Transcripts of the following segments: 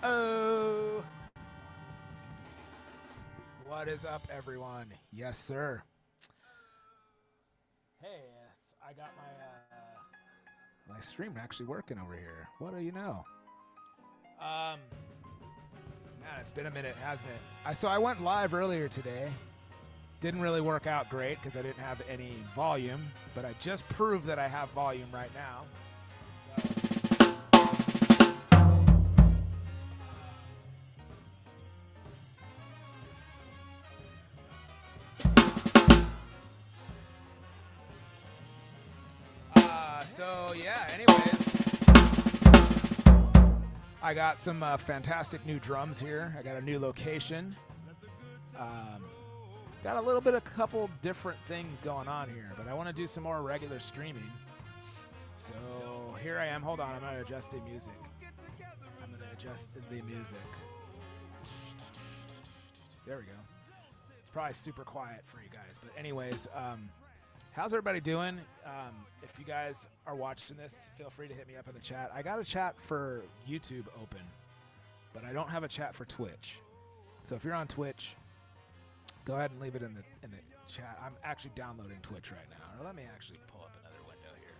Oh, what is up, everyone? Yes, sir. Hey, I got my stream actually working over here. What do you know? Man, it's been a minute, hasn't it? So I went live earlier today. Didn't really work out great because I didn't have any volume, but I just proved that I have volume right now. So yeah, anyways, I got some fantastic new drums here. I got a new location. Got a little bit of a couple different things going on here, but I want to do some more regular streaming. So here I am. Hold on, I'm going to adjust the music. There we go. It's probably super quiet for you guys, but anyways, how's everybody doing? If you guys are watching this, feel free to hit me up in the chat. I got a chat for YouTube open, but I don't have a chat for Twitch. So if you're on Twitch, go ahead and leave it in the chat. I'm actually downloading Twitch right now. Let me actually pull up another window here.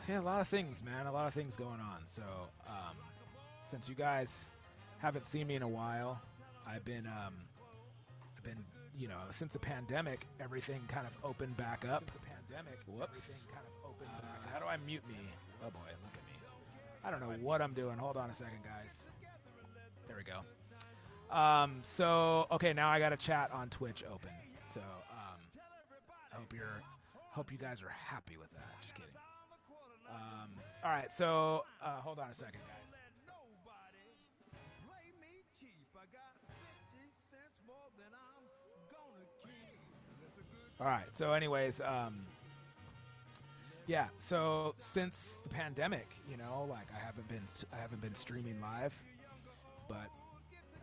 Yeah, a lot of things, man. A lot of things going on. So since you guys haven't seen me in a while, I've been since the pandemic, everything kind of opened back up. Whoops. How do I mute me? Oh boy, look at me. I don't know what I'm doing. Hold on a second, guys. There we go. So okay, now I got a chat on Twitch open. So I hope you guys are happy with that. Just kidding. All right, so hold on a second, guys. All right. So, anyways, yeah. So since the pandemic, I haven't been streaming live, but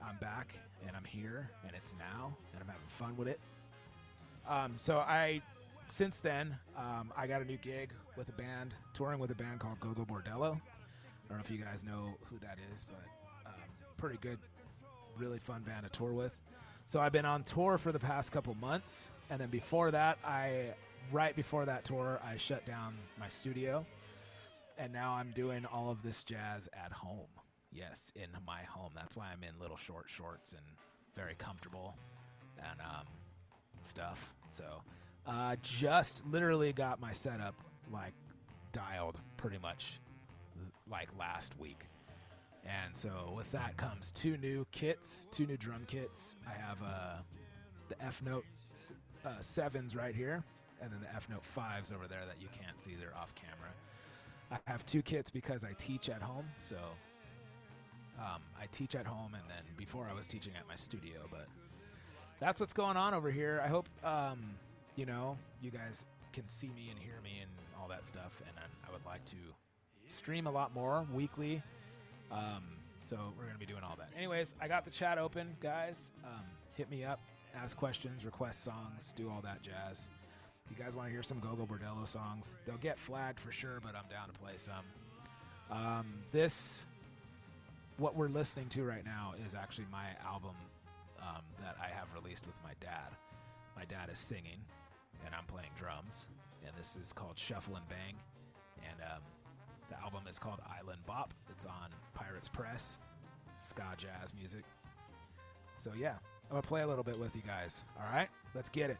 I'm back and I'm here and it's now and I'm having fun with it. Since then, I got a new gig with a band, touring with a band called Go Go Bordello. I don't know if you guys know who that is, but pretty good, really fun band to tour with. So I've been on tour for the past couple months, and then before that, right before that tour, I shut down my studio, and now I'm doing all of this jazz at home. Yes, in my home. That's why I'm in little short shorts and very comfortable and stuff. So just literally got my setup dialed pretty much last week. And so with that comes two new drum kits. I have the F Note 7s right here, and then the F Note 5s over there that you can't see. They're off camera. I have two kits because I teach at home. So I teach at home, and then before I was teaching at my studio. But that's what's going on over here. I hope you guys can see me and hear me and all that stuff. And I would like to stream a lot more weekly. So we're going to be doing all that. Anyways, I got the chat open, guys. Hit me up, ask questions, request songs, do all that jazz. If you guys want to hear some Go Go Bordello songs, they'll get flagged for sure, but I'm down to play some. What we're listening to right now is actually my album that I have released with my dad. My dad is singing, and I'm playing drums, and this is called Shuffle and Bang. And the album is called Island Bop. It's on Pirates Press, ska jazz music. So yeah, I'm gonna play a little bit with you guys. All right, let's get it.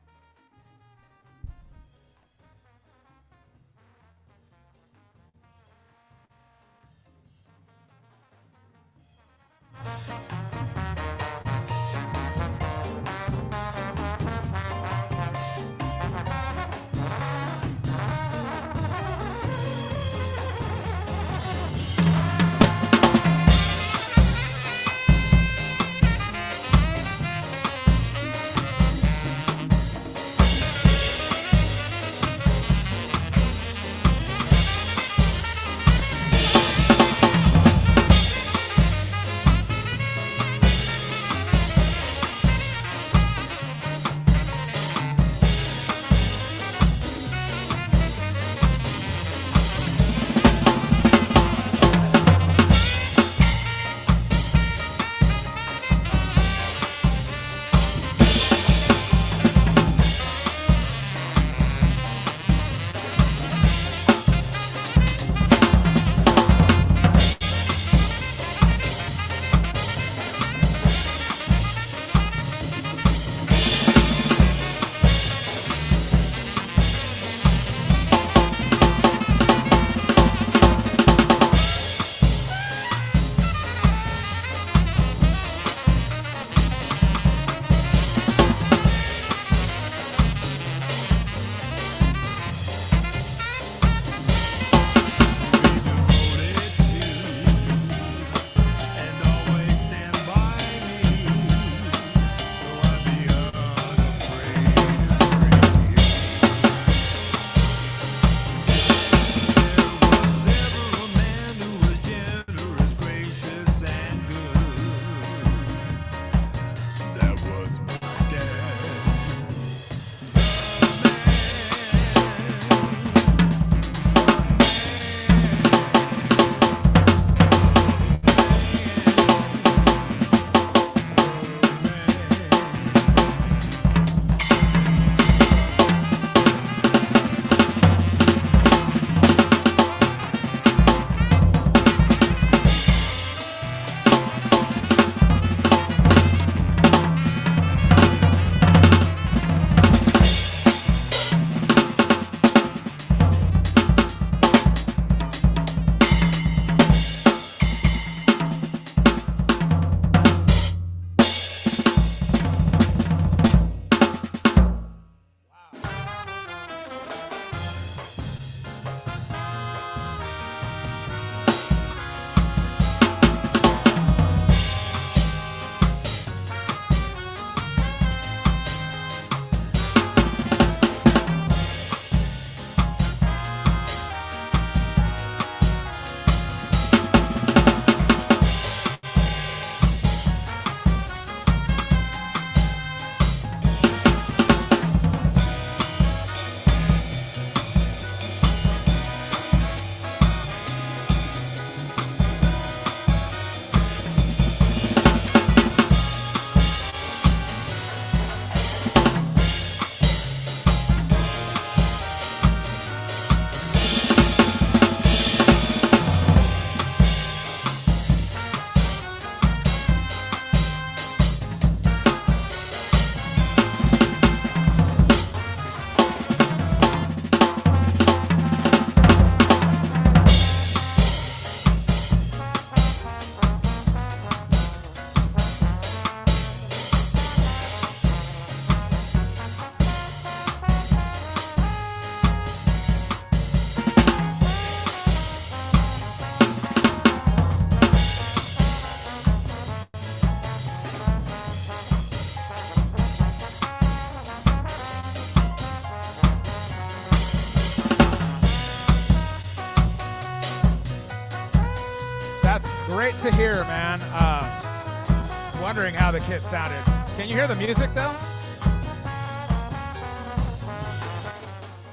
great to hear, man. I was wondering how the kit sounded. Can you hear the music, though?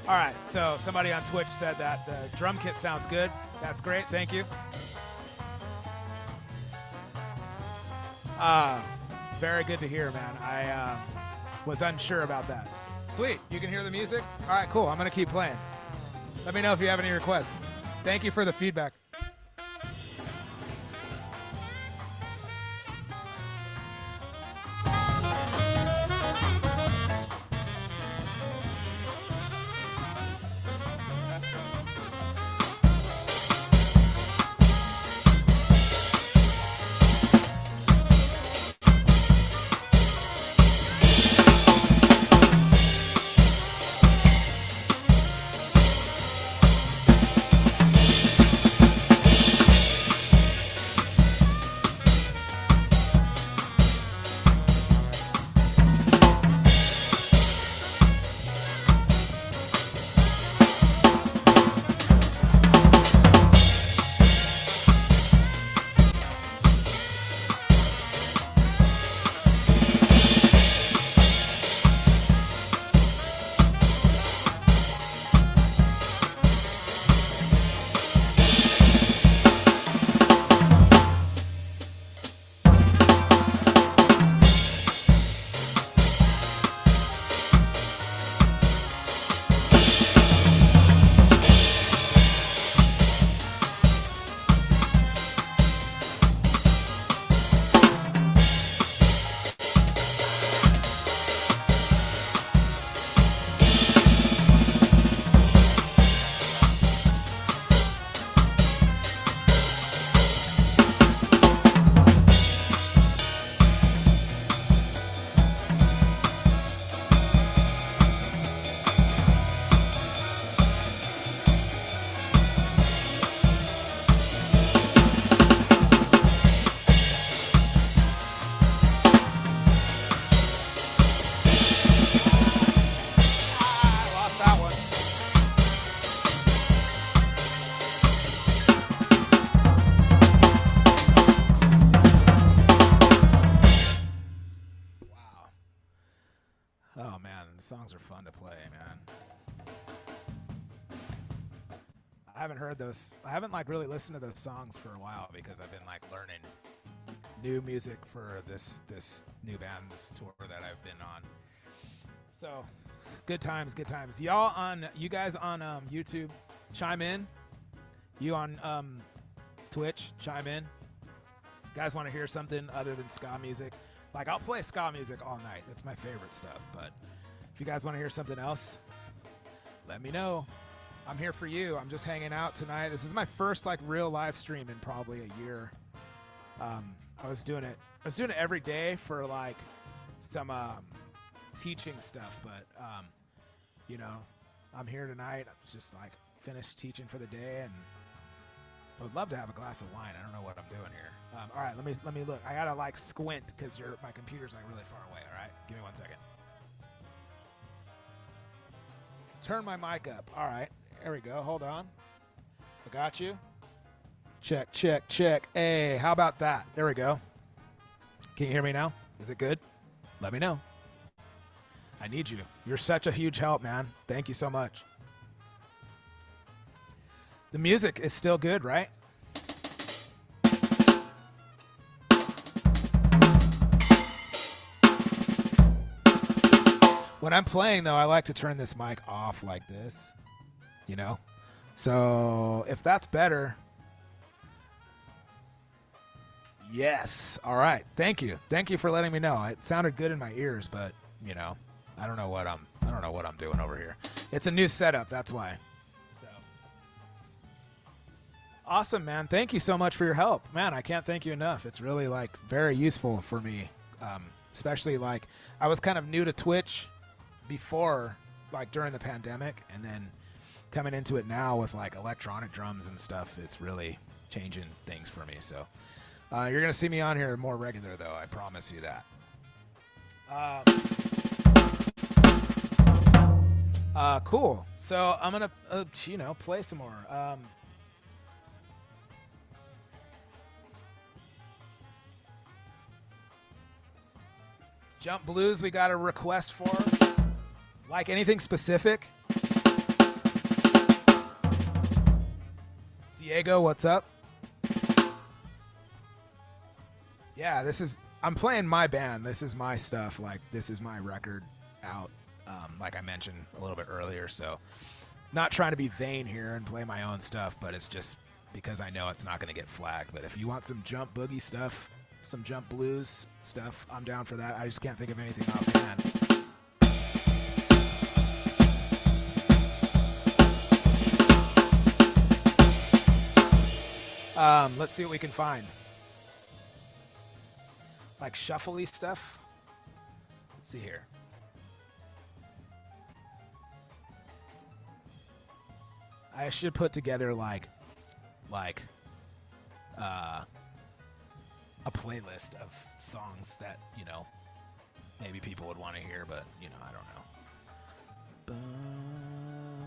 All right, so somebody on Twitch said that the drum kit sounds good. That's great, thank you. Very good to hear, man. I was unsure about that. Sweet, you can hear the music? All right, cool, I'm gonna keep playing. Let me know if you have any requests. Thank you for the feedback. Songs are fun to play, man. I haven't heard those. I haven't like really listened to those songs for a while because I've been like learning new music for this new band, this tour that I've been on. So good times, good times. You guys on YouTube, chime in. You on Twitch, chime in. You guys want to hear something other than ska music? Like I'll play ska music all night. That's my favorite stuff, but if you guys want to hear something else, let me know. I'm here for you. I'm just hanging out tonight. This is my first like real live stream in probably a year. I was doing it every day for like some teaching stuff, but you know, I'm here tonight. I'm just like finished teaching for the day, and I would love to have a glass of wine. I don't know what I'm doing here. All right, let me look. I gotta like squint because my computer's like really far away. All right, give me 1 second. Turn my mic up. All right, there we go. Hold on. I got you. Check, check, check. Hey, how about that? There we go. Can you hear me now? Is it good? Let me know. I need you. You're such a huge help, man. Thank you so much. The music is still good, right? When I'm playing, though, I like to turn this mic off like this, you know? So if that's better, yes. All right. Thank you. Thank you for letting me know. It sounded good in my ears, but, you know, I don't know what I'm doing over here. It's a new setup, that's why. So awesome, man. Thank you so much for your help. Man, I can't thank you enough. It's really like very useful for me. Especially like I was kind of new to Twitch before, like during the pandemic, and then coming into it now with like electronic drums and stuff, it's really changing things for me. So you're going to see me on here more regular, though. I promise you that. Cool. So I'm going to, play some more. Jump blues we got a request for. Like anything specific? Diego, what's up? Yeah, I'm playing my band. This is my stuff. Like, this is my record out, like I mentioned a little bit earlier. So, not trying to be vain here and play my own stuff, but it's just because I know it's not going to get flagged. But if you want some jump boogie stuff, some jump blues stuff, I'm down for that. I just can't think of anything offhand. Let's see what we can find. Like shuffly stuff. Let's see here. I should put together like a playlist of songs that, you know, maybe people would want to hear, but, you know, I don't know.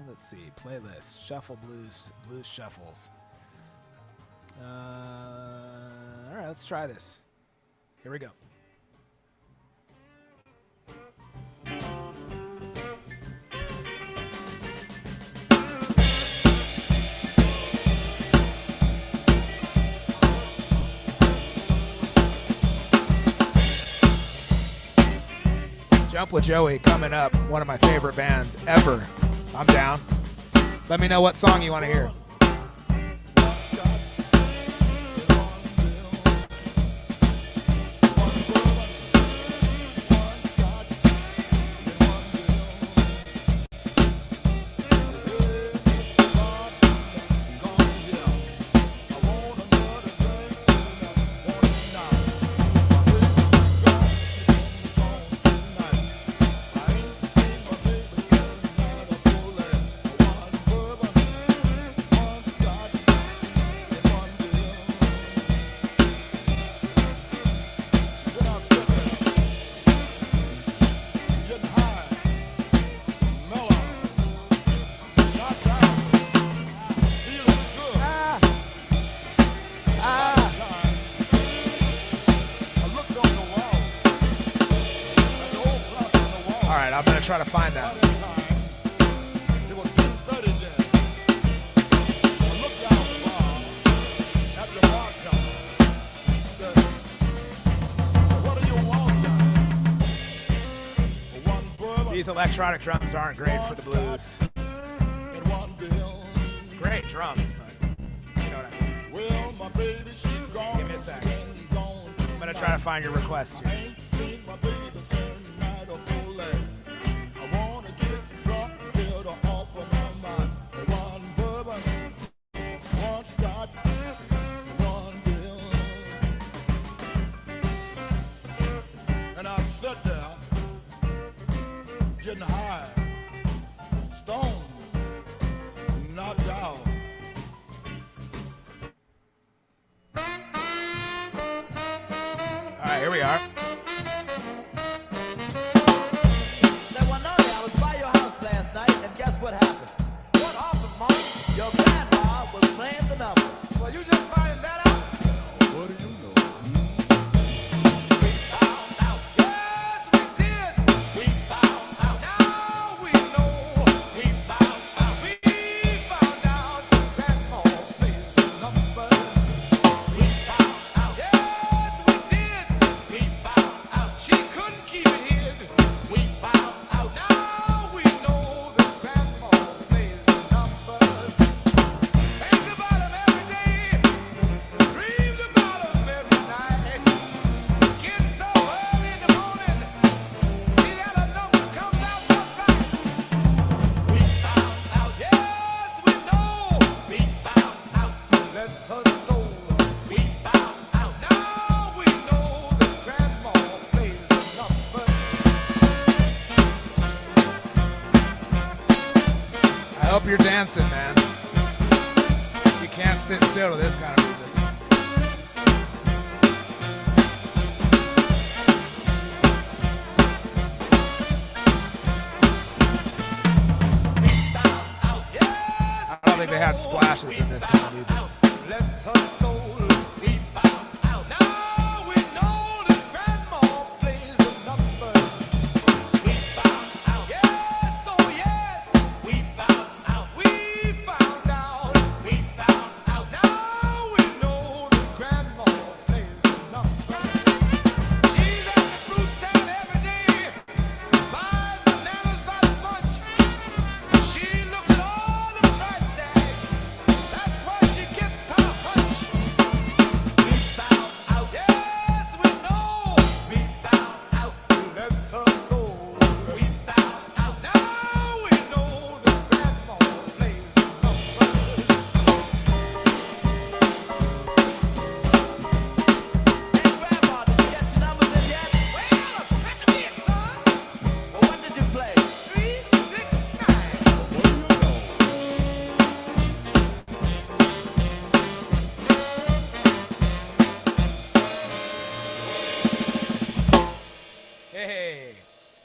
Let's see. Playlist. Shuffle blues. Blues shuffles. All right, let's try this. Here we go. Jump with Joey coming up. One of my favorite bands ever. I'm down. Let me know what song you want to hear. Try to find that. These electronic drums aren't great for the blues. Great drums, but you know what I mean. Give me a sec. I'm gonna try to find your request here. Here we are. Say one night I was by your house last night, and guess what happened? What happened, Mom? Your grandma was playing the number. Well, you just finding that out? What do you know? We found out. Yes, we did. We found out. Now we know. We found out. We found out. Grandma plays the number. We found out. Yes, we did. We found out. She couldn't keep it hid. We found out. Now we know that grandma plays the numbers. Think about them every day. Dreamed about them every night. Getting so early in the morning. See that a number comes out just right. We found out. Yes, we know. We found out. Let us know. We found out. Now we know that grandma plays the numbers. I hope you're dancing, man. You can't sit still to this kind of music. I don't think they had splashes in this kind of music. Let us know. We found out. Now we know that grandma plays the numbers.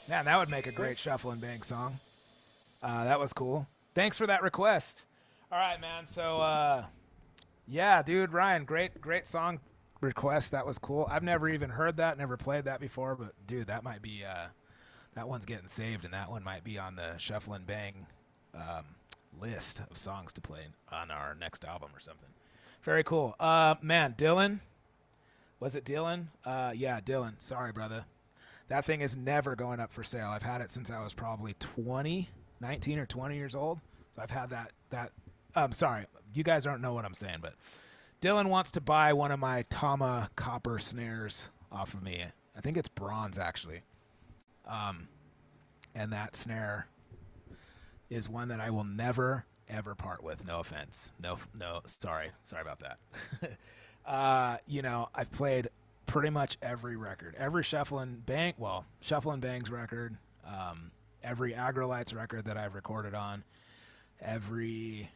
Man, that would make a great shuffle and bang song. That was cool. Thanks for that request. All right, man. So, yeah, dude, Ryan, great song request. That was cool. I've never even heard that, never played that before, but dude, that might be that one's getting saved, and that one might be on the shuffle and bang list of songs to play on our next album or something. Very cool. Man, Dylan, was it Dylan? Yeah, Dylan. Sorry, brother. That thing is never going up for sale. I've had it since I was probably 19 or 20 years old. So I've had that. Sorry, you guys don't know what I'm saying, but Dylan wants to buy one of my Tama copper snares off of me. I think it's bronze, actually. And that snare is one that I will never, ever part with. No offense. No, sorry about that. You know, I've played pretty much every record, every Shuffle and Bang's record, every Agrolites record that I've recorded on, every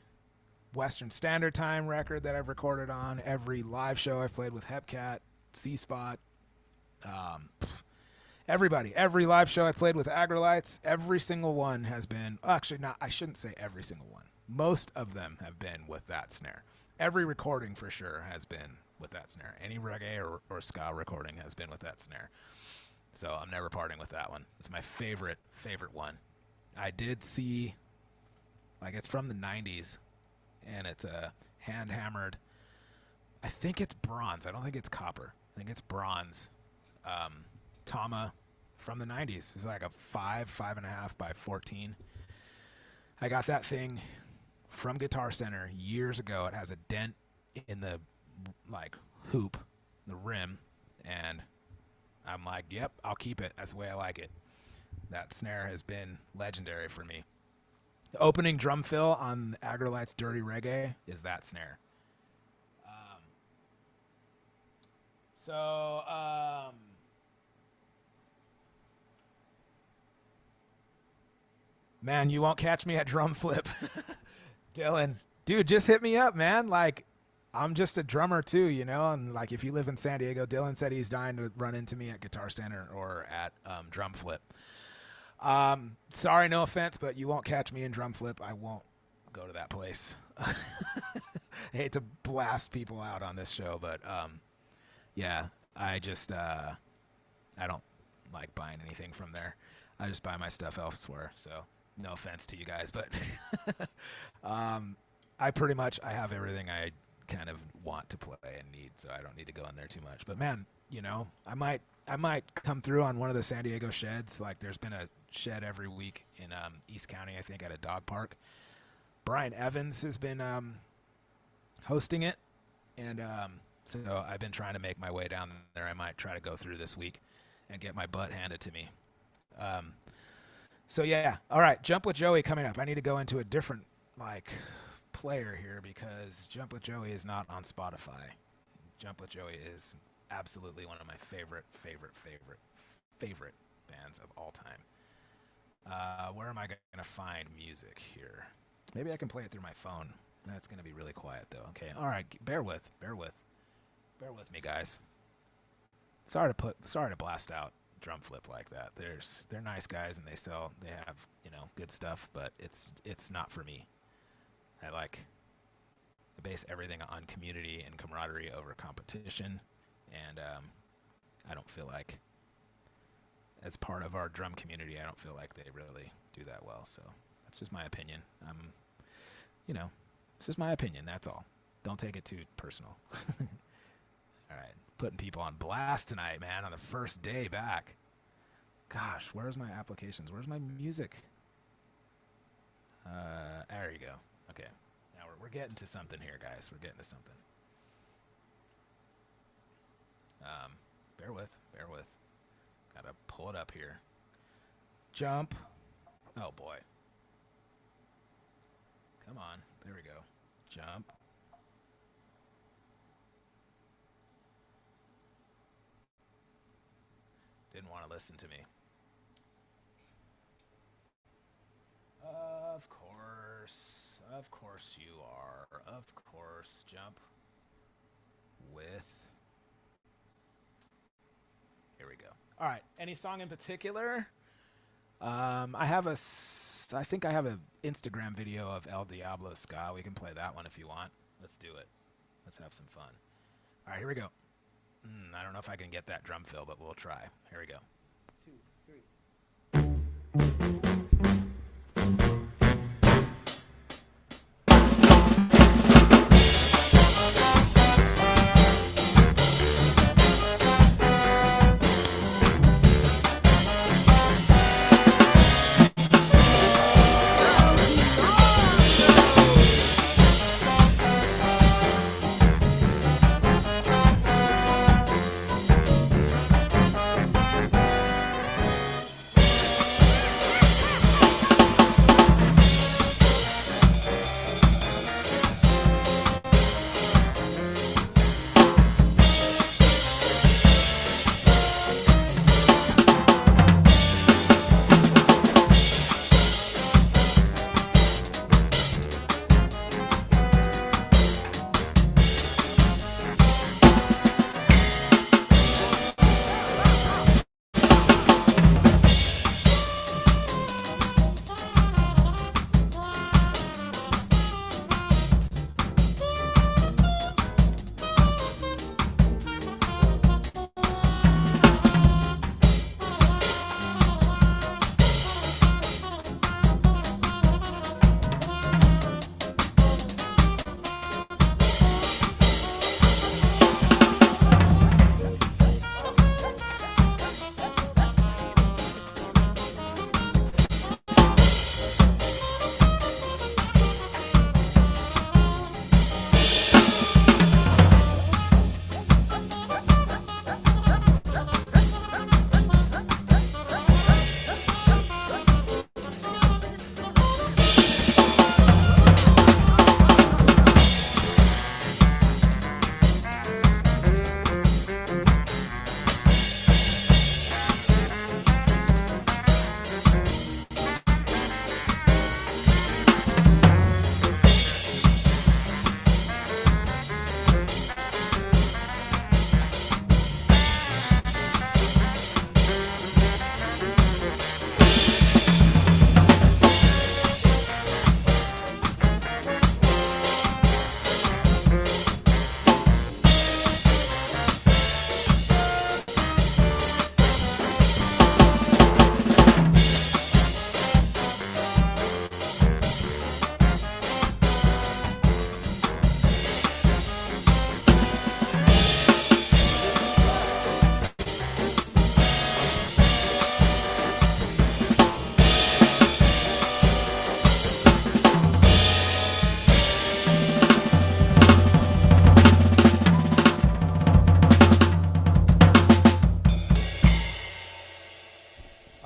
Western Standard Time record that I've recorded on, every live show I've played with Hepcat, C-Spot, everybody, every live show I played with Agrolites, every single one has been, actually not, I shouldn't say every single one. Most of them have been with that snare. Every recording for sure has been with that snare. Any reggae or ska recording has been with that snare. So I'm never parting with that one. It's my favorite one. I did see, like, it's from the 90s, and it's a hand-hammered, I think it's bronze. I don't think it's copper. I think it's bronze. Tama from the 90s. It's like a 5.5 by 14. I got that thing from Guitar Center years ago. It has a dent in the like hoop, the rim, and I'm like, yep, I'll keep it. That's the way I like it. That snare has been legendary for me. The opening drum fill on Agrolites Dirty Reggae is that snare. Man, you won't catch me at drum flip. Dylan, dude, just hit me up, man. Like, I'm just a drummer too, you know, and like if you live in San Diego, Dylan said he's dying to run into me at Guitar Center or at Drum Flip. Sorry, no offense, but you won't catch me in Drum Flip. I won't go to that place. I hate to blast people out on this show, but yeah, I just I don't like buying anything from there. I just buy my stuff elsewhere. So no offense to you guys, but I pretty much I have everything I kind of want to play and need, so I don't need to go in there too much. But man, you know, I might come through on one of the San Diego sheds. Like there's been a shed every week in East County, I think, at a dog park. Brian Evans has been hosting it, and so I've been trying to make my way down there. I might try to go through this week and get my butt handed to me. So yeah, all right, Jump with Joey coming up. I need to go into a different like player here because Jump with Joey is not on Spotify. Jump with Joey is absolutely one of my favorite bands of all time. Where am I gonna find music here? Maybe I can play it through my phone. That's gonna be really quiet though. Okay, all right, bear with me, guys. Sorry to blast out Drum Flip like that. They're nice guys and they have, you know, good stuff, but it's not for me. I base everything on community and camaraderie over competition, and I don't feel like, as part of our drum community, I don't feel like they really do that well. So that's just my opinion. You know, it's just my opinion. That's all. Don't take it too personal. All right, putting people on blast tonight, man, on the first day back. Gosh, where's my applications? Where's my music? There you go. Okay, now we're getting to something here, guys. We're getting to something. Bear with. Gotta pull it up here. Jump. Oh boy. Come on. There we go. Jump. Didn't want to listen to me. Of course you are. Of course. Jump with. Here we go. All right. Any song in particular? I think I have an Instagram video of El Diablo ska. We can play that one if you want. Let's do it. Let's have some fun. All right, here we go. I don't know if I can get that drum fill, but we'll try. Here we go. 2, 3.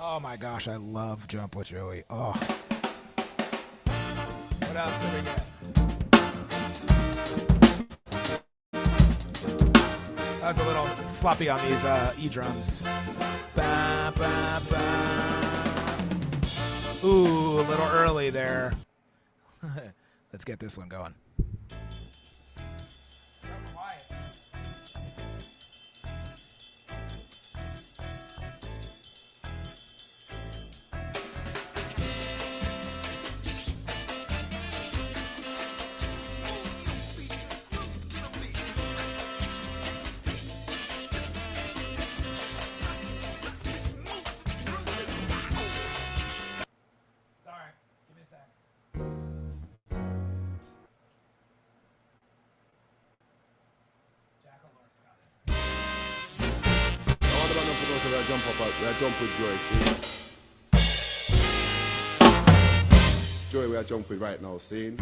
Oh my gosh, I love Jump with Joey. Oh. What else do we get? I was a little sloppy on these E-drums. Ba, ba, ba. Ooh, a little early there. Let's get this one going. We are jump with Joy, see? Joy, we are jumping right now, see?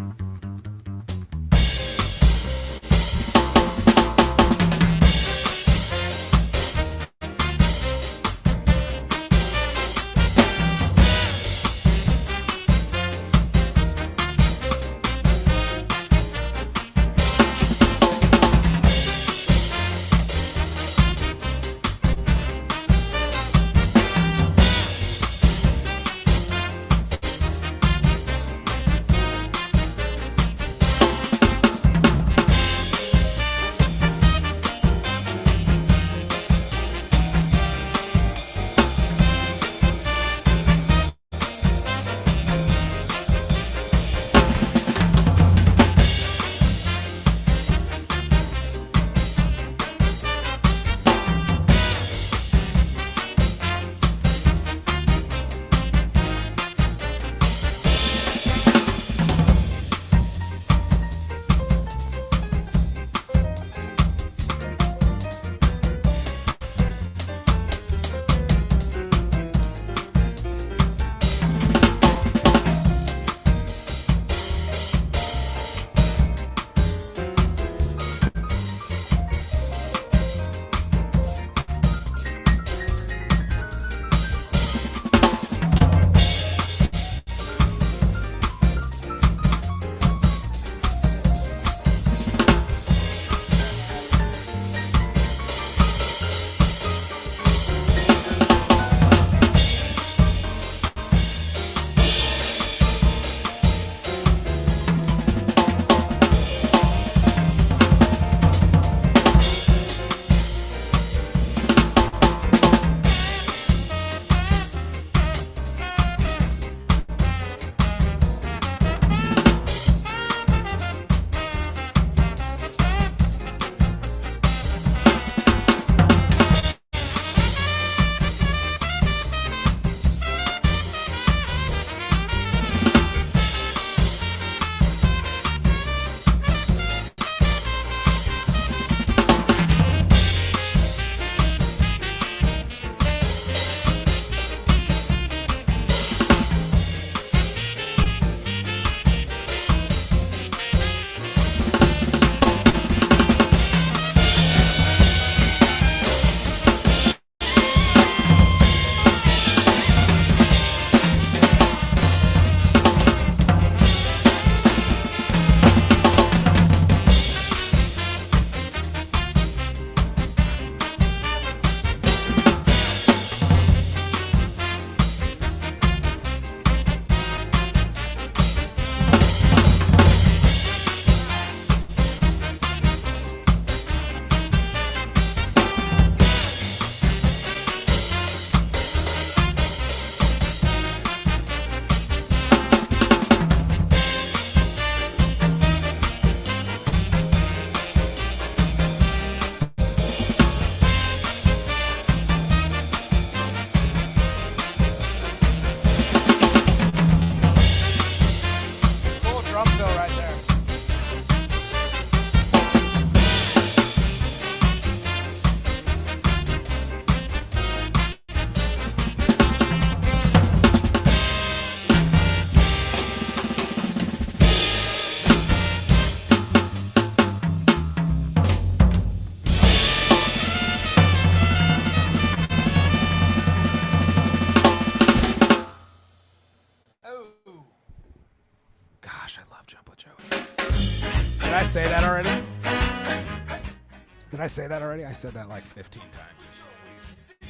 Did I say that already? I said that like 15 times.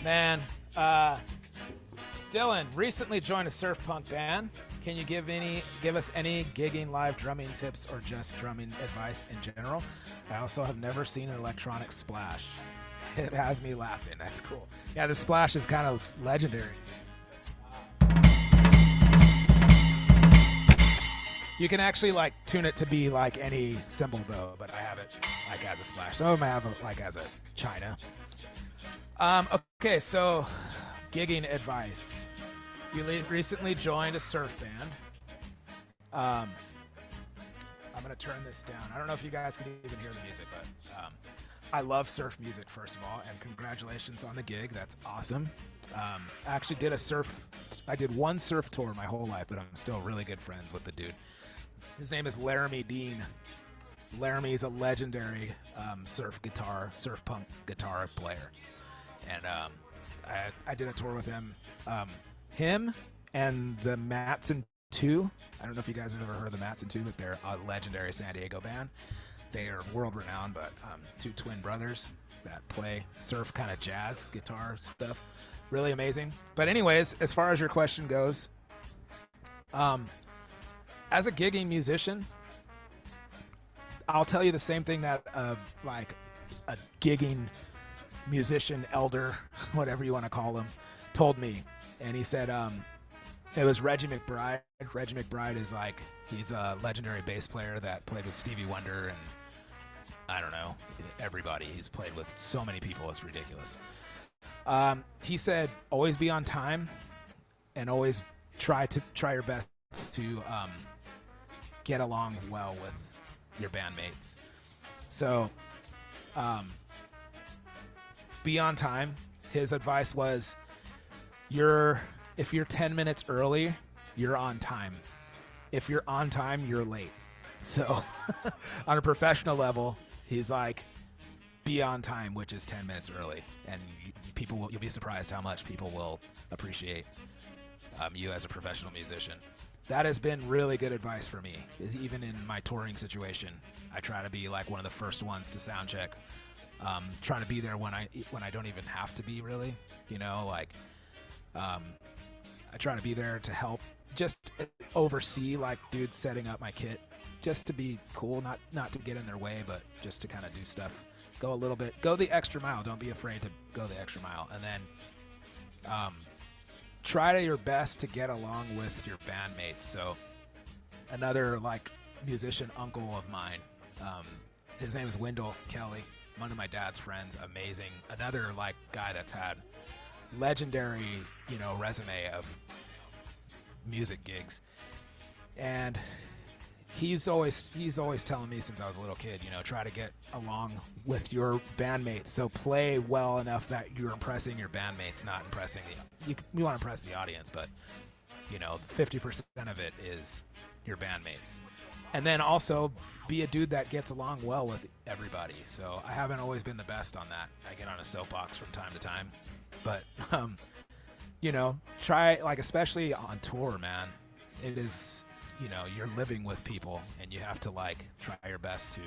Man, Dylan recently joined a surf punk band. Can you give us any gigging live drumming tips or just drumming advice in general? I also have never seen an electronic splash. It has me laughing. That's cool. Yeah, the splash is kind of legendary. You can actually like tune it to be like any cymbal though, but I have it like as a splash. Some of them I have it like as a china. Okay, so gigging advice. You recently joined a surf band. I'm gonna turn this down. I don't know if you guys can even hear the music, but I love surf music first of all, and congratulations on the gig. That's awesome. I actually I did one surf tour my whole life, but I'm still really good friends with the dude. His name is Laramie Dean. Laramie's a legendary surf punk guitar player. And I did a tour with him. Him and the Matson 2. I don't know if you guys have ever heard of the Matson 2, but they're a legendary San Diego band. They are world renowned, but two twin brothers that play surf kind of jazz guitar stuff. Really amazing. But anyways, as far as your question goes, as a gigging musician, I'll tell you the same thing that like a gigging musician elder, whatever you want to call him, told me. And he said it was Reggie McBride. Reggie McBride is like, he's a legendary bass player that played with Stevie Wonder and I don't know, everybody. He's played with so many people, it's ridiculous. He said always be on time and always try your best to get along well with your bandmates. So be on time. His advice was if you're 10 minutes early, you're on time. If you're on time, you're late. So on a professional level, he's like, be on time, which is 10 minutes early. And you'll be surprised how much people will appreciate you as a professional musician. That has been really good advice for me. Is even in my touring situation, I try to be like one of the first ones to sound check. Trying to be there when I don't even have to be, really. You know, like I try to be there to help, just oversee like dudes setting up my kit, just to be cool, not to get in their way, but just to kind of do stuff. Go the extra mile. Don't be afraid to go the extra mile, and then try your best to get along with your bandmates. So another like musician uncle of mine, his name is Wendell Kelly, one of my dad's friends, amazing. Another like guy that's had legendary, resume of music gigs. And he's always telling me since I was a little kid, try to get along with your bandmates. So play well enough that you're impressing your bandmates, not impressing you want to impress the audience, but 50% of it is your bandmates. And then also be a dude that gets along well with everybody. So I haven't always been the best on that. I get on a soapbox from time to time, but try, like, especially on tour, man, it is, you're living with people and you have to like try your best to,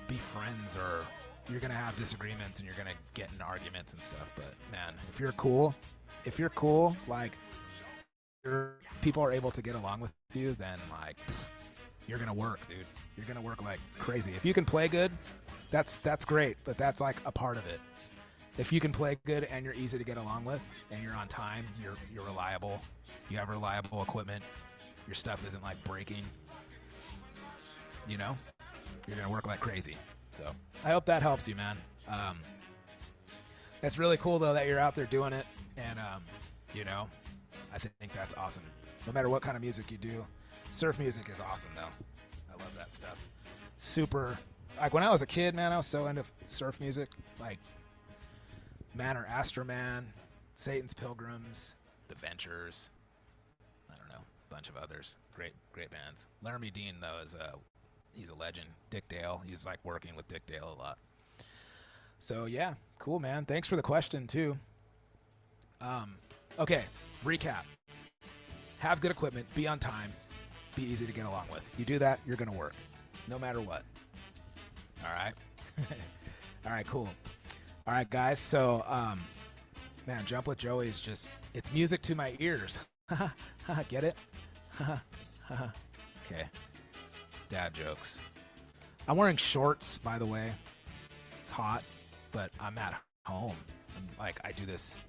be friends, or you're going to have disagreements and you're going to get in arguments and stuff. But man, if you're cool, like people are able to get along with you, then like you're going to work, dude. You're going to work like crazy. If you can play good, that's great, but that's like a part of it. If you can play good and you're easy to get along with and you're on time, you're reliable, you have reliable equipment, your stuff isn't like breaking, you're going to work like crazy. So I hope that helps you, man. It's really cool though that you're out there doing it, and I think that's awesome. No matter what kind of music you do, surf music is awesome though. I love that stuff. Super, like when I was a kid, man, I was so into surf music, like Man or Astroman, Satan's Pilgrims, The Ventures, I don't know, a bunch of others. Great bands. Laramie Dean, though, he's a legend. Dick Dale, he's like working with Dick Dale a lot. So yeah, cool, man. Thanks for the question too. Okay, recap. Have good equipment, be on time, be easy to get along with. You do that, you're gonna work, no matter what. All right. All right, cool. All right, guys. So, man, Jump with Joey is just, it's music to my ears. Get it? Okay. Dad jokes. I'm wearing shorts, by the way. It's hot, but I'm at home. I do this.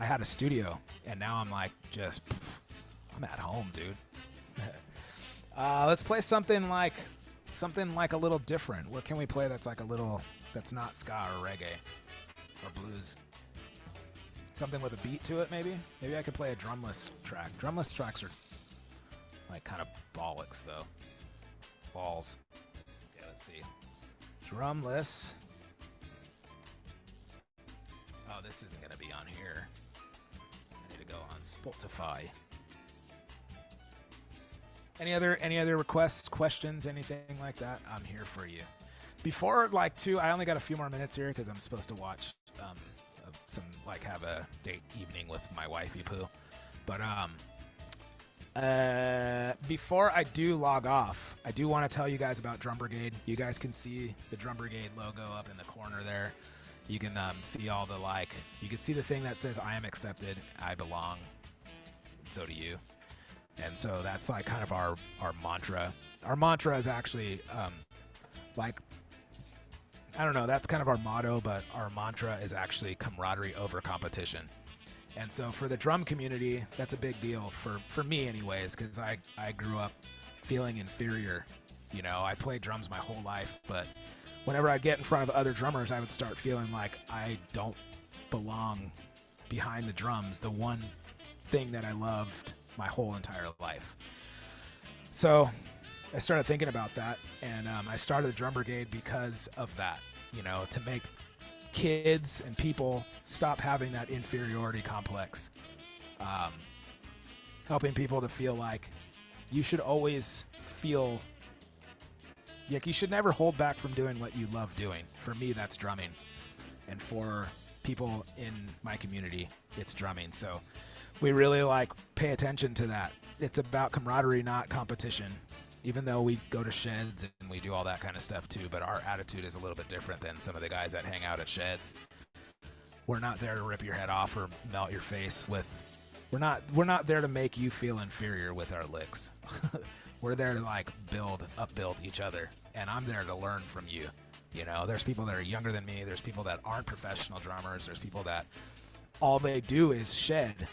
I had a studio, and now I'm like, I'm at home, dude. Let's play something like a little different. What can we play that's like a little, that's not ska or reggae or blues? Something with a beat to it, maybe? Maybe I could play a drumless track. Drumless tracks are like kind of bollocks, though. Balls. Yeah, let's see. Drumless. Oh, this isn't going to be on here. I need to go on Spotify. Any other requests, questions, anything like that? I'm here for you. Before I only got a few more minutes here because I'm supposed to watch have a date evening with my wifey Pooh. But before I do log off, I do want to tell you guys about Drum Brigade. You guys can see the Drum Brigade logo up in the corner there. You can see all the you can see the thing that says I am accepted, I belong, and so do you. And so that's like kind of our mantra. Our mantra is actually I don't know, that's kind of our motto, but our mantra is actually camaraderie over competition. And so for the drum community, that's a big deal for me anyways, because I grew up feeling inferior. You know, I played drums my whole life, but whenever I'd get in front of other drummers, I would start feeling like I don't belong behind the drums, the one thing that I loved my whole entire life. So I started thinking about that, and I started the Drum Brigade because of that, you know, to make kids and people stop having that inferiority complex. Helping people to feel like you should always feel like you should never hold back from doing what you love doing. For me, that's drumming. And for people in my community, it's drumming. So we really pay attention to that. It's about camaraderie, not competition. Even though we go to sheds and we do all that kind of stuff too, but our attitude is a little bit different than some of the guys that hang out at sheds. We're not there to rip your head off or melt your face with. We're not there to make you feel inferior with our licks. We're there to upbuild each other, and I'm there to learn from you. You know, there's people that are younger than me. There's people that aren't professional drummers. There's people that all they do is shed,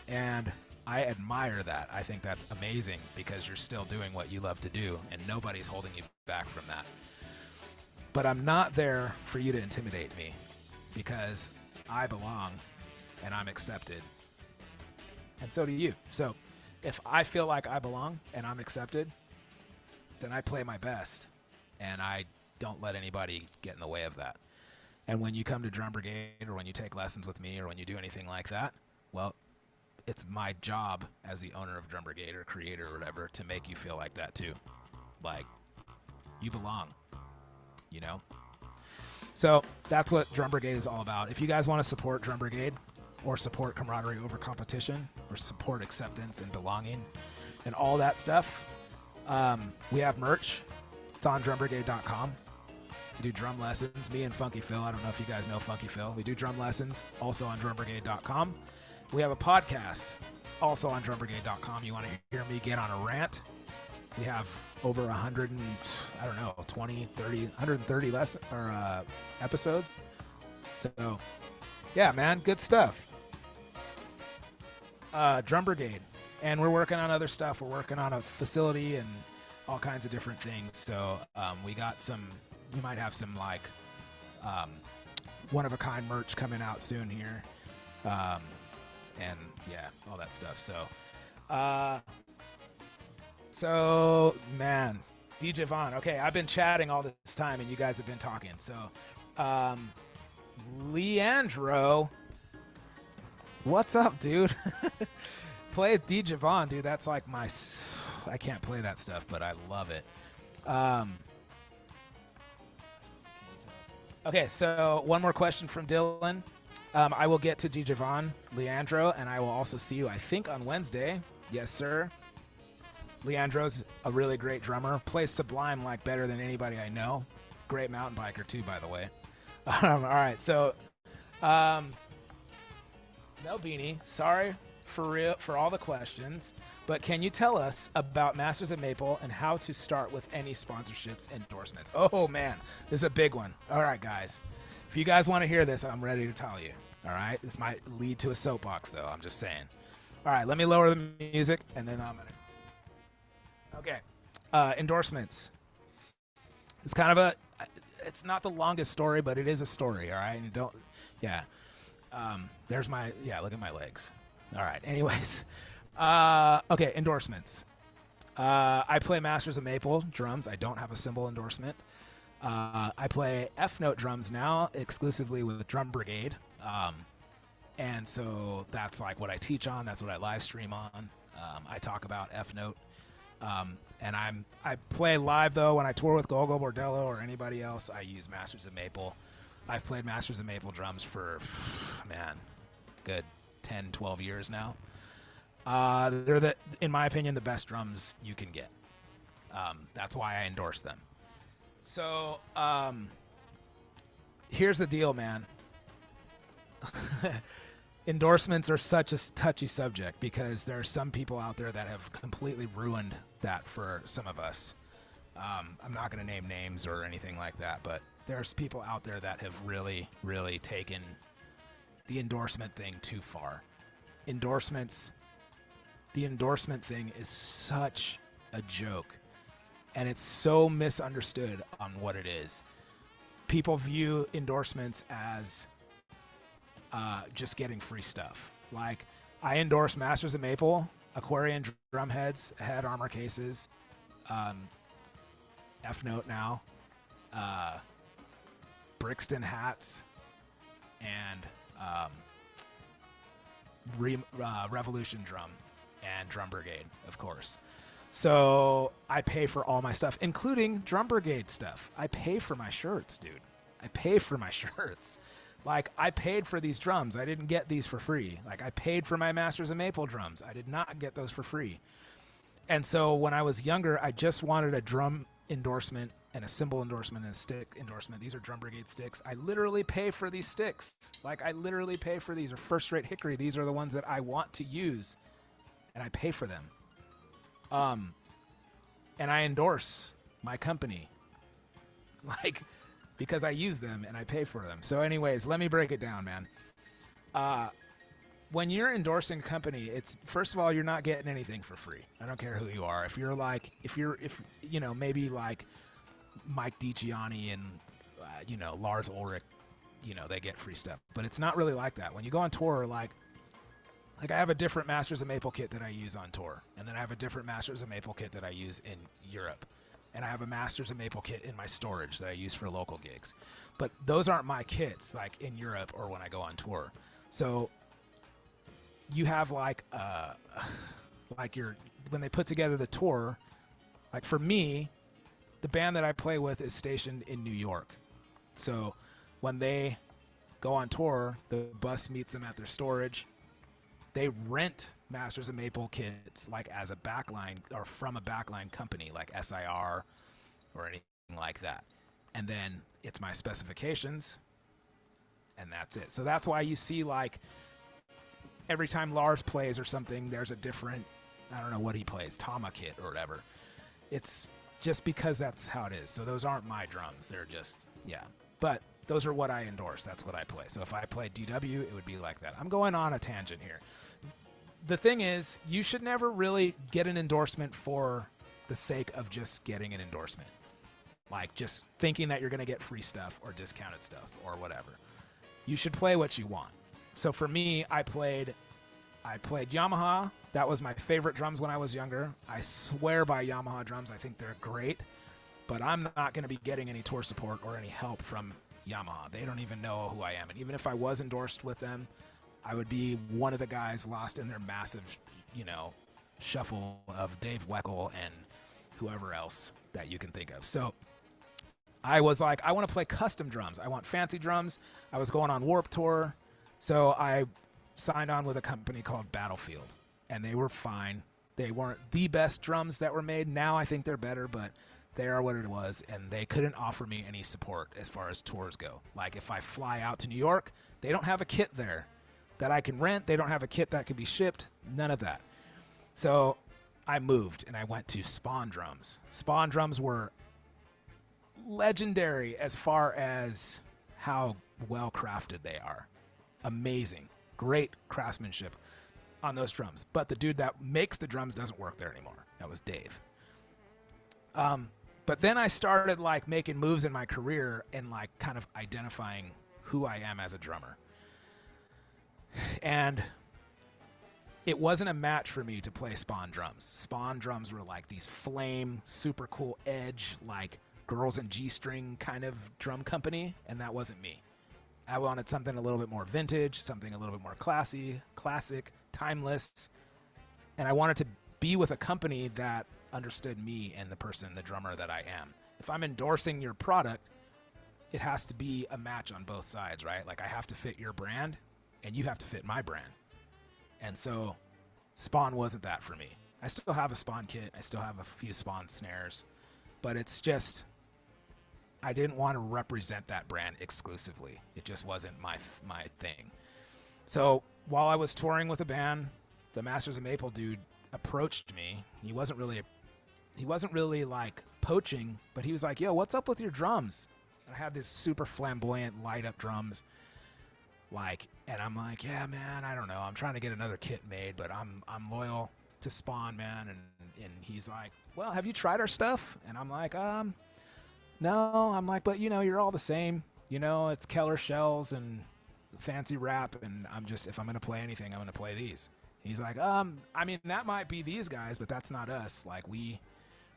and I admire that. I think that's amazing because you're still doing what you love to do, and nobody's holding you back from that. But I'm not there for you to intimidate me because I belong and I'm accepted. And so do you. So if I feel like I belong and I'm accepted, then I play my best, and I don't let anybody get in the way of that. And when you come to Drum Brigade, or when you take lessons with me, or when you do anything like that, well, it's my job as the owner of Drum Brigade or creator or whatever to make you feel like that too. Like, you belong, you know? So that's what Drum Brigade is all about. If you guys want to support Drum Brigade, or support camaraderie over competition, or support acceptance and belonging and all that stuff, we have merch. It's on drumbrigade.com. We do drum lessons, me and Funky Phil. I don't know if you guys know Funky Phil. We do drum lessons, also on drumbrigade.com. We have a podcast, also on drumbrigade.com. You want to hear me get on a rant? We have over 130 episodes. So, yeah, man, good stuff. Drum Brigade. And we're working on other stuff. We're working on a facility and all kinds of different things. So we might have some one-of-a-kind merch coming out soon here. And yeah, all that stuff. So man, DJ Vaughn. Okay, I've been chatting all this time, and you guys have been talking. So, Leandro, what's up, dude? Play DJ Vaughn, dude. That's like I can't play that stuff, but I love it. Okay, so one more question from Dylan. I will get to DJ Vaughn, Leandro, and I will also see you, I think, on Wednesday. Yes, sir. Leandro's a really great drummer. Plays Sublime better than anybody I know. great mountain biker too, by the way. All right, so no Beanie, sorry for all the questions, but can you tell us about Masters of Maple and how to start with any sponsorships, endorsements? Oh man, this is a big one. All right, guys, if you guys want to hear this, I'm ready to tell you. All right, this might lead to a soapbox though. I'm just saying. All right, let me lower the music and then I'm gonna. Okay, endorsements. It's kind of it's not the longest story, but it is a story. All right, and look at my legs. All right, anyways, okay, endorsements. I play Masters of Maple drums. I don't have a cymbal endorsement. I play F-Note drums now exclusively with Drum Brigade. And so that's like what I teach on. That's what I live stream on. I talk about F-Note. And I play live though when I tour with Gogol Bordello or anybody else. I use Masters of Maple. I've played Masters of Maple drums for, man, good 10, 12 years now. They're in my opinion, the best drums you can get. That's why I endorse them. So here's the deal, man. Endorsements are such a touchy subject because there are some people out there that have completely ruined that for some of us. I'm not going to name names or anything like that, but there's people out there that have really, really taken the endorsement thing too far. The endorsement thing is such a joke, and it's so misunderstood on what it is. People view endorsements as just getting free stuff. Like, I endorse Masters of Maple, Aquarian drum heads, head armor cases, F-Note now, Brixton hats, and Revolution drum and Drum Brigade, of course. So I pay for all my stuff, including Drum Brigade stuff. I pay for my shirts, dude. I pay for my shirts. Like, I paid for these drums. I didn't get these for free. Like, I paid for my Masters of Maple drums. I did not get those for free. And so when I was younger, I just wanted a drum endorsement and a cymbal endorsement and a stick endorsement. These are Drum Brigade sticks. I literally pay for these sticks. Like, I literally pay for these. Or First Rate Hickory. These are the ones that I want to use, and I pay for them. And I endorse my company. Like, because I use them and I pay for them. So anyways, let me break it down, man. When you're endorsing a company, it's, first of all, you're not getting anything for free. I don't care who you are. If maybe like Mike DiGianni and, Lars Ulrich, they get free stuff. But it's not really like that. When you go on tour, like I have a different Masters of Maple kit that I use on tour. And then I have a different Masters of Maple kit that I use in Europe. And I have a Masters of Maple kit in my storage that I use for local gigs. But those aren't my kits, like in Europe or when I go on tour. So you have when they put together the tour, like for me, the band that I play with is stationed in New York. So when they go on tour, the bus meets them at their storage. They rent Masters of Maple kits like as a backline or from a backline company like SIR or anything like that. And then it's my specifications and that's it. So that's why you see like every time Lars plays or something, there's a different, I don't know what he plays, Tama kit or whatever. It's just because that's how it is. So those aren't my drums. They're just, yeah. But those are what I endorse. That's what I play. So if I played DW, it would be like that. I'm going on a tangent here. The thing is, you should never really get an endorsement for the sake of just getting an endorsement. Like just thinking that you're going to get free stuff or discounted stuff or whatever. You should play what you want. So for me, I played Yamaha. That was my favorite drums when I was younger. I swear by Yamaha drums. I think they're great. But I'm not going to be getting any tour support or any help from Yamaha. They don't even know who I am. And even if I was endorsed with them, I would be one of the guys lost in their massive, shuffle of Dave Weckl and whoever else that you can think of. So I was like, I want to play custom drums. I want fancy drums. I was going on Warped Tour. So I signed on with a company called Battlefield, and they were fine. They weren't the best drums that were made. Now I think they're better, but they are what it was, and they couldn't offer me any support as far as tours go. Like if I fly out to New York, they don't have a kit there that I can rent. They don't have a kit that can be shipped. None of that. So I moved and I went to Spawn Drums. Spawn Drums were legendary as far as how well crafted they are. Amazing. Great craftsmanship on those drums. But the dude that makes the drums doesn't work there anymore. That was Dave. But then I started like making moves in my career and like kind of identifying who I am as a drummer. And it wasn't a match for me to play Spawn Drums. Spawn Drums were like these flame, super cool edge, like girls and G-string kind of drum company, and that wasn't me. I wanted something a little bit more vintage, something a little bit more classy, classic, timeless, and I wanted to be with a company that understood me and the person, the drummer that I am. If I'm endorsing your product, it has to be a match on both sides, right? Like I have to fit your brand and you have to fit my brand. And so Spawn wasn't that for me. I still have a Spawn kit. I still have a few Spawn snares, but it's just, I didn't want to represent that brand exclusively. It just wasn't my thing. So while I was touring with a band, the Masters of Maple dude approached me. He wasn't really like poaching, but he was like, yo, what's up with your drums? And I had this super flamboyant light up drums. Like, and I'm like, yeah, man, I don't know. I'm trying to get another kit made, but I'm loyal to Spawn, man. And he's like, well, have you tried our stuff? And I'm like, no. I'm like, but you know, you're all the same. You know, it's Keller shells and fancy wrap. And I'm just, if I'm going to play anything, I'm going to play these. He's like, I mean, that might be these guys, but that's not us. Like, we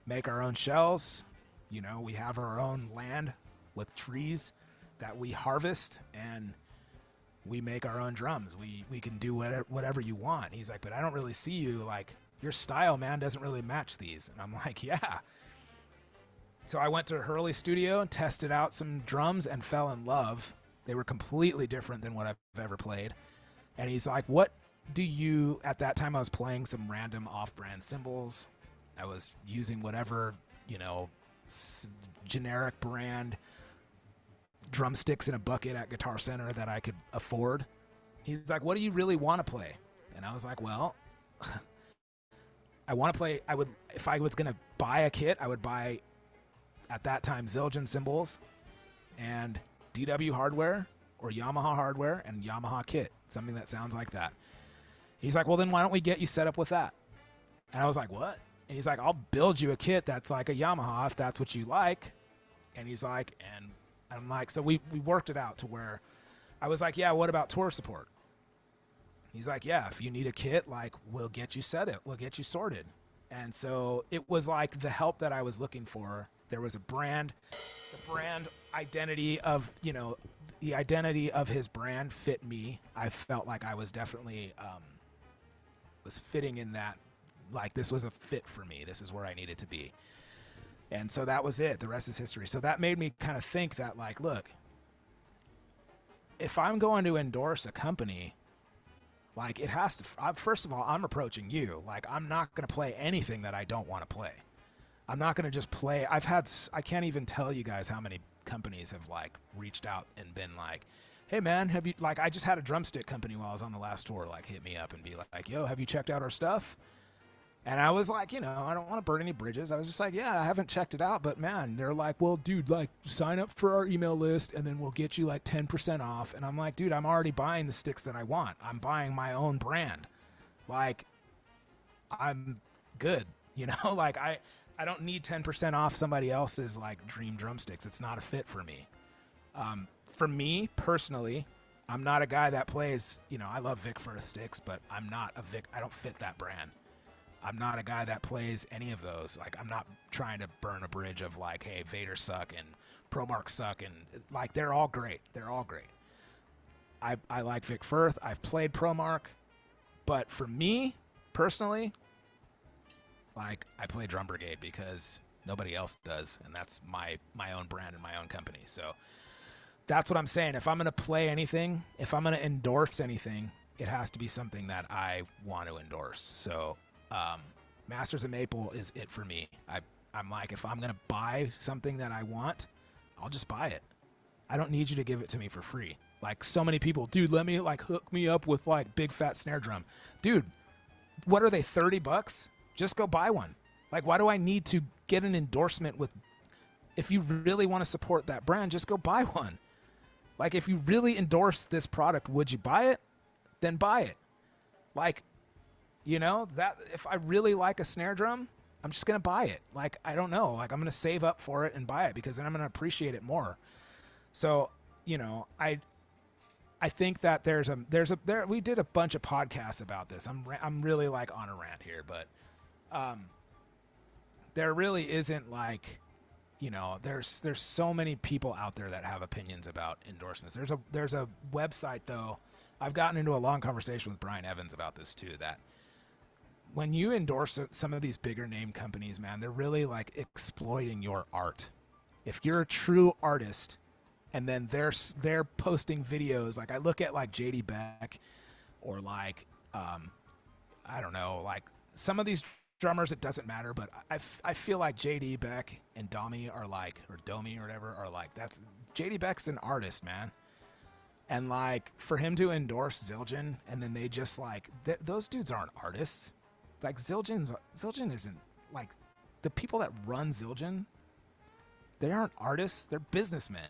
make our own shells. You know, we have our own land with trees that we harvest, and we make our own drums. We can do whatever you want. He's like, but I don't really see you, like, your style, man, doesn't really match these. And I'm like, yeah. So I went to Hurley Studio and tested out some drums and fell in love. They were completely different than what I've ever played. And he's like, what do you, at that time I was playing some random off-brand cymbals. I was using whatever, you know, generic brand drumsticks in a bucket at Guitar Center that I could afford. He's like, what do you really want to play? And I was like, well, I want to play, if I was going to buy a kit, I would buy, at that time, Zildjian cymbals and DW hardware or Yamaha hardware and Yamaha kit, something that sounds like that. He's like, well, then why don't we get you set up with that? And I was like, what? And he's like, I'll build you a kit that's like a Yamaha if that's what you like. And he's like, and I'm like, so we worked it out to where I was like, yeah, what about tour support? He's like, yeah, if you need a kit, like, we'll get you we'll get you sorted. And so it was like the help that I was looking for. There was a brand, the brand identity of, you know, the identity of his brand fit me. I felt like I was definitely was fitting in that, like this was a fit for me. This is where I needed to be. And so that was it. The rest is history. So that made me kind of think that, like, look, if I'm going to endorse a company, like, it has to, first of all, I'm approaching you. Like, I'm not going to play anything that I don't want to play. I'm not going to just play. I can't even tell you guys how many companies have, like, reached out and been like, hey, man, have you, like, I just had a drumstick company while I was on the last tour, like, hit me up and be like, yo, have you checked out our stuff? And I was like, you know, I don't want to burn any bridges. I was just like, yeah, I haven't checked it out. But, man, they're like, well, dude, like, sign up for our email list, and then we'll get you, like, 10% off. And I'm like, dude, I'm already buying the sticks that I want. I'm buying my own brand. Like, I'm good, you know? Like, I don't need 10% off somebody else's, like, dream drumsticks. It's not a fit for me. For me, personally, I'm not a guy that plays, you know, I love Vic Firth sticks, but I'm not a Vic. I don't fit that brand. I'm not a guy that plays any of those. Like, I'm not trying to burn a bridge of, like, hey, Vader suck and ProMark suck, and, like, they're all great. They're all great. I like Vic Firth. I've played ProMark. But for me, personally, like, I play Drum Brigade because nobody else does, and that's my own brand and my own company. So that's what I'm saying. If I'm going to play anything, if I'm going to endorse anything, it has to be something that I want to endorse. So Masters of Maple is it for me. I'm like, if I'm going to buy something that I want, I'll just buy it. I don't need you to give it to me for free. Like so many people, dude, let me like hook me up with like big fat snare drum. Dude, what are they, $30? Just go buy one. Like, why do I need to get an endorsement with, if you really want to support that brand, just go buy one. Like, if you really endorse this product, would you buy it? Then buy it. Like, you know, that if I really like a snare drum, I'm just going to buy it. Like, I don't know. Like, I'm going to save up for it and buy it because then I'm going to appreciate it more. So, you know, I think that we did a bunch of podcasts about this. I'm really like on a rant here, but there really isn't like, you know, there's so many people out there that have opinions about endorsements. There's a website though. I've gotten into a long conversation with Brian Evans about this too, that when you endorse some of these bigger name companies, man, they're really like exploiting your art. If you're a true artist and then they're posting videos, like I look at like JD Beck or like, I don't know, like some of these drummers, it doesn't matter, but I feel like JD Beck and Domi are like, or Domi or whatever, are like, that's, JD Beck's an artist, man. And like for him to endorse Zildjian and then they just like, those dudes aren't artists. Like Zildjian isn't like, the people that run Zildjian, they aren't artists, they're businessmen.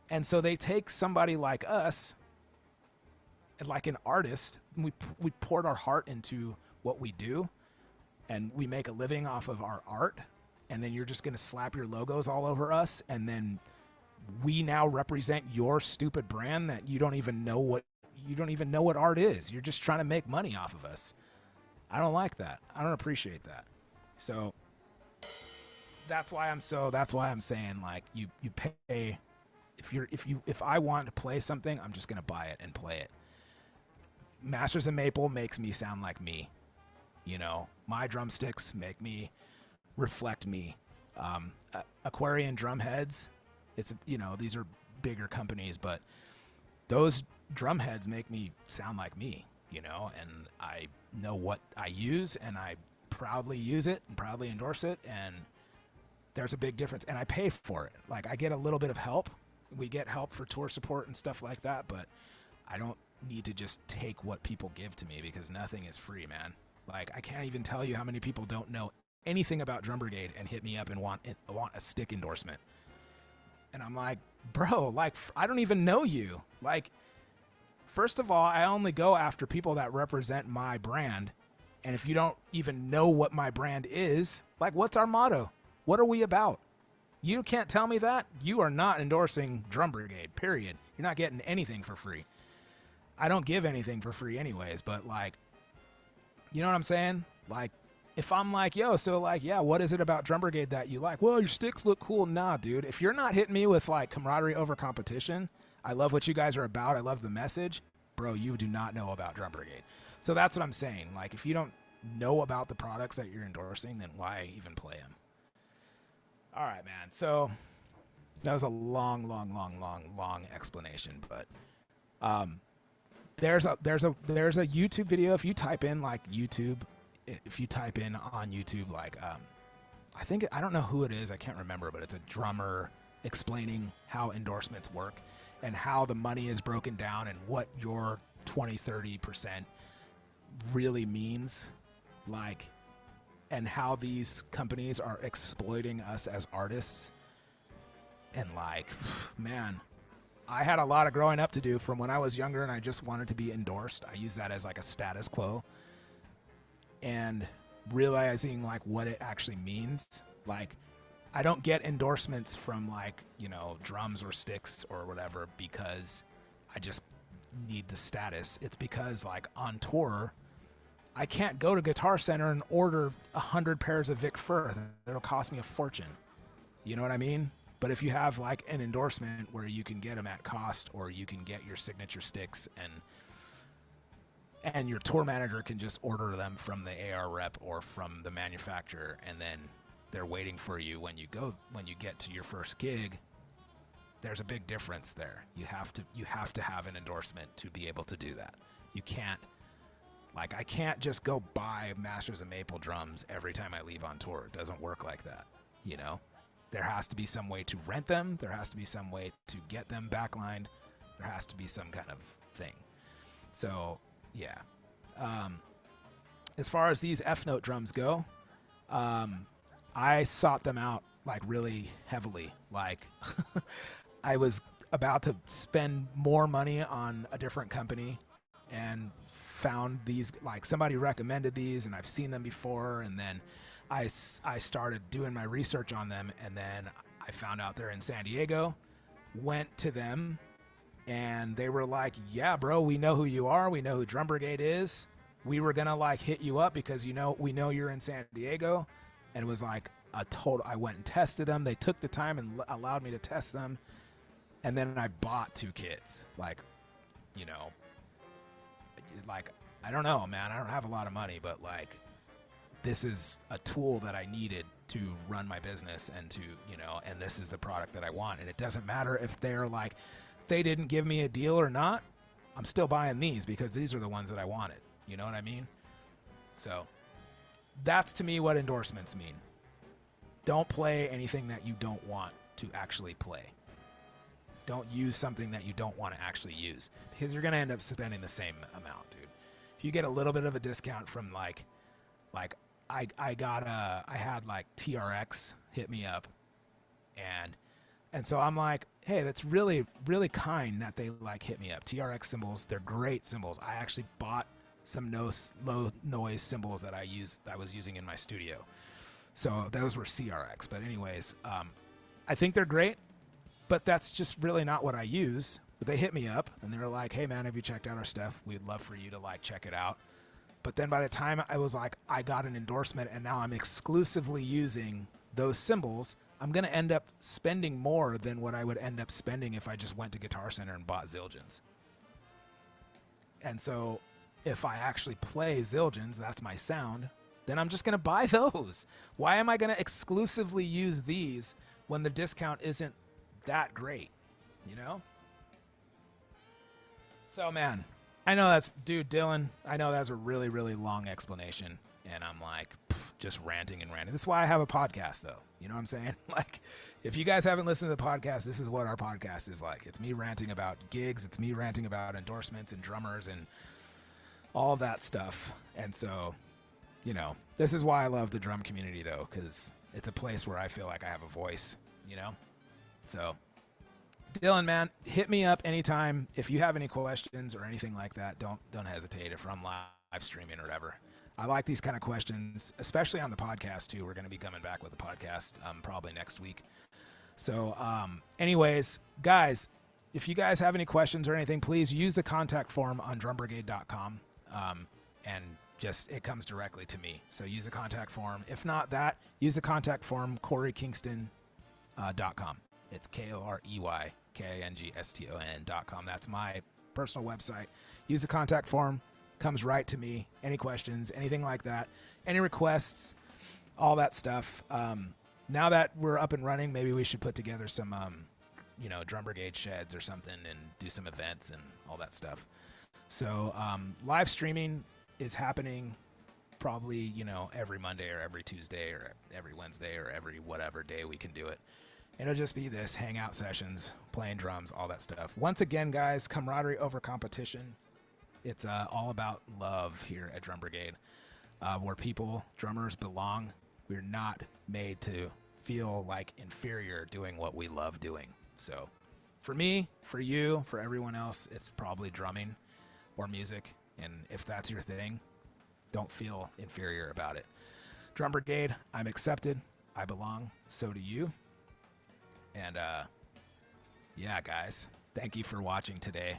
And so they take somebody like us, like an artist, and we poured our heart into what we do, and we make a living off of our art, and then you're just going to slap your logos all over us, and then we now represent your stupid brand that you don't even know what art is. You're just trying to make money off of us. I don't like that. I don't appreciate that. So that's why I'm saying like you pay. If I want to play something, I'm just going to buy it and play it. Masters of Maple makes me sound like me. You know, my drumsticks make me reflect me. Aquarian drum heads, it's, you know, these are bigger companies, but those drum heads make me sound like me, you know, and I know what I use and I proudly use it and proudly endorse it. And there's a big difference, and I pay for it. Like I get a little bit of help. We get help for tour support and stuff like that, but I don't need to just take what people give to me because nothing is free, man. Like I can't even tell you how many people don't know anything about Drum Brigade and hit me up and want a stick endorsement. And I'm like, bro, like I don't even know you. Like, first of all, I only go after people that represent my brand. And if you don't even know what my brand is, like what's our motto? What are we about? You can't tell me that. You are not endorsing Drum Brigade, period. You're not getting anything for free. I don't give anything for free anyways, but like, you know what I'm saying? Like, if I'm like, yo, so like, yeah, what is it about Drum Brigade that you like? Well, your sticks look cool. Nah, dude. If you're not hitting me with like camaraderie over competition, I love what you guys are about, I love the message, bro, you do not know about Drum Brigade. So that's what I'm saying. Like, if you don't know about the products that you're endorsing, then why even play them? All right, man. So that was a long explanation, but there's a YouTube video. If you type in like YouTube, if you type in on YouTube, like I don't know who it is, I can't remember, but it's a drummer explaining how endorsements work and how the money is broken down and what your 20-30% really means, like, and how these companies are exploiting us as artists. And like, man, I had a lot of growing up to do from when I was younger and I just wanted to be endorsed. I use that as like a status quo, and realizing like what it actually means. Like, I don't get endorsements from like, you know, drums or sticks or whatever because I just need the status. It's because like on tour, I can't go to Guitar Center and order 100 pairs of Vic Firth. It'll cost me a fortune. You know what I mean? But if you have like an endorsement where you can get them at cost, or you can get your signature sticks and your tour manager can just order them from the AR rep or from the manufacturer, and then they're waiting for you when you get to your first gig, there's a big difference there. You have to have an endorsement to be able to do that. You can't, Like, I can't just go buy Masters of Maple drums every time I leave on tour. It doesn't work like that, you know? There has to be some way to rent them. There has to be some way to get them backlined. There has to be some kind of thing. So, yeah. As far as these F-Note drums go, I sought them out, like, really heavily. Like, I was about to spend more money on a different company and found these, like, somebody recommended these and I've seen them before, and then I started doing my research on them, and then I found out they're in San Diego, went to them, and they were like, yeah, bro, we know who you are. We know who Drum Brigade is. We were going to, like, hit you up because, you know, we know you're in San Diego. And it was like a total, I went and tested them. They took the time and allowed me to test them. And then I bought 2 kits. Like, you know, like, I don't know, man. I don't have a lot of money, but, like, this is a tool that I needed to run my business and to, you know, and this is the product that I want. And it doesn't matter if they're like, they didn't give me a deal or not, I'm still buying these because these are the ones that I wanted. You know what I mean? So that's, to me, what endorsements mean. Don't play anything that you don't want to actually play. Don't use something that you don't want to actually use, because you're going to end up spending the same amount, dude. If you get a little bit of a discount from like I had like TRX hit me up, and so I'm like, hey, that's really, really kind that they, like, hit me up. TRX cymbals, they're great cymbals. I actually bought some low noise cymbals that I was using in my studio. So those were CRX. But anyways, I think they're great, but that's just really not what I use. But they hit me up and they were like, hey man, have you checked out our stuff? We'd love for you to, like, check it out. But then by the time I was like, I got an endorsement and now I'm exclusively using those cymbals, I'm going to end up spending more than what I would end up spending if I just went to Guitar Center and bought Zildjians. And so if I actually play Zildjians, that's my sound, then I'm just going to buy those. Why am I going to exclusively use these when the discount isn't that great, you know? So, man, I know that's, dude, Dylan, I know that's a really, really long explanation, and I'm like, just ranting and ranting. This is why I have a podcast, though. You know what I'm saying? Like, if you guys haven't listened to the podcast, this is what our podcast is like. It's me ranting about gigs. It's me ranting about endorsements and drummers and all that stuff. And so, you know, this is why I love the drum community, though, because it's a place where I feel like I have a voice, you know? So, Dylan, man, hit me up anytime. If you have any questions or anything like that, don't hesitate if I'm live streaming or whatever. I like these kind of questions, especially on the podcast, too. We're going to be coming back with the podcast probably next week. So anyways, guys, if you guys have any questions or anything, please use the contact form on drumbrigade.com, and just it comes directly to me. So use the contact form. If not that, use the contact form CoreyKingston.com. It's KoreyKingston.com. That's my personal website. Use the contact form. Comes right to me. Any questions, anything like that, any requests, all that stuff. Now that we're up and running, maybe we should put together some, you know, Drum Brigade sheds or something and do some events and all that stuff. So live streaming is happening probably, you know, every Monday or every Tuesday or every Wednesday or every whatever day we can do it. It'll just be this hangout sessions, playing drums, all that stuff. Once again, guys, camaraderie over competition. It's all about love here at Drum Brigade, where drummers belong. We're not made to feel like inferior doing what we love doing. So for me, for you, for everyone else, it's probably drumming or music. And if that's your thing, don't feel inferior about it. Drum Brigade, I'm accepted. I belong. So do you. And yeah, guys, thank you for watching today.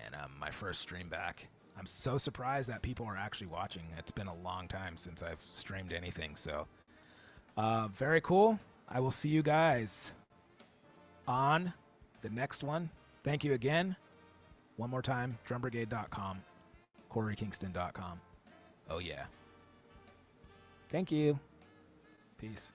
And my first stream back. I'm so surprised that people are actually watching. It's been a long time since I've streamed anything. So very cool. I will see you guys on the next one. Thank you again. One more time, drumbrigade.com, CoreyKingston.com. Oh, yeah. Thank you. Peace.